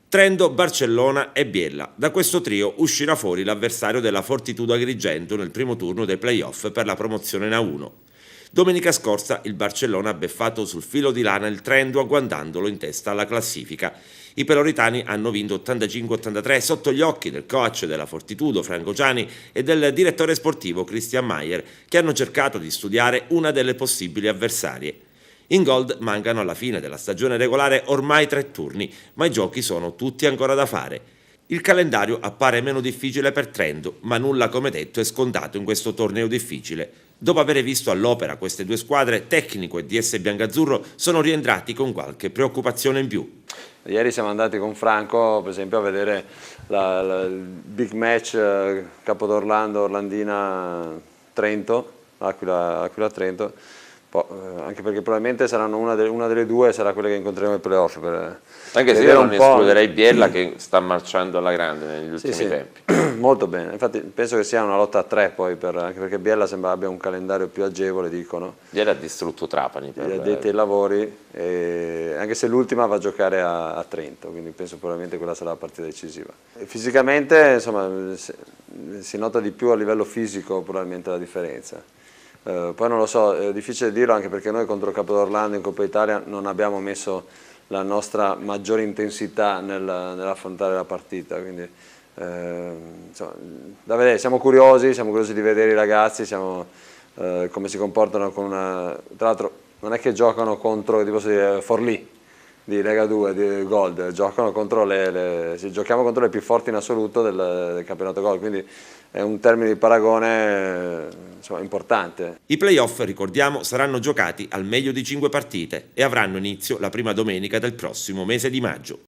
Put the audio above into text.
Trento, Barcellona e Biella. Da questo trio uscirà fuori l'avversario della Fortitudo Agrigento nel primo turno dei play-off per la promozione in A1. Domenica scorsa il Barcellona ha beffato sul filo di lana il Trento agguantandolo in testa alla classifica. I peloritani hanno vinto 85-83 sotto gli occhi del coach della Fortitudo Franco Giani e del direttore sportivo Christian Maier, che hanno cercato di studiare una delle possibili avversarie. In Gold mancano alla fine della stagione regolare ormai 3 turni, ma i giochi sono tutti ancora da fare. Il calendario appare meno difficile per Trento, ma nulla come detto è scontato in questo torneo difficile. Dopo aver visto all'opera queste due squadre, Tecnico e DS Biancazzurro sono rientrati con qualche preoccupazione in più. Ieri siamo andati con Franco, per esempio, a vedere il big match Capodorlando, Orlandina-Trento, Aquila-Trento. Anche perché probabilmente saranno una delle due sarà quella che incontreremo ai playoff. Anche se io non escluderei Biella che sta marciando alla grande negli ultimi tempi. Molto bene, infatti penso che sia una lotta a 3 poi, anche perché Biella sembra abbia un calendario più agevole, dicono. Biella ha distrutto Trapani. Gli addetti ai lavori, anche se l'ultima va a giocare a Trento, quindi penso probabilmente quella sarà la partita decisiva. Fisicamente insomma, si nota di più a livello fisico probabilmente la differenza. Poi non lo so, è difficile dirlo anche perché noi contro Capodorlando in Coppa Italia non abbiamo messo la nostra maggiore intensità nell'affrontare la partita, quindi insomma, da vedere, siamo curiosi di vedere i ragazzi, come si comportano tra l'altro non è che giocano contro, ti posso dire, Forlì di Lega 2, di Gold, giochiamo contro le più forti in assoluto del campionato Gold, quindi è un termine di paragone insomma, importante. I playoff, ricordiamo, saranno giocati al meglio di 5 partite e avranno inizio la prima domenica del prossimo mese di maggio.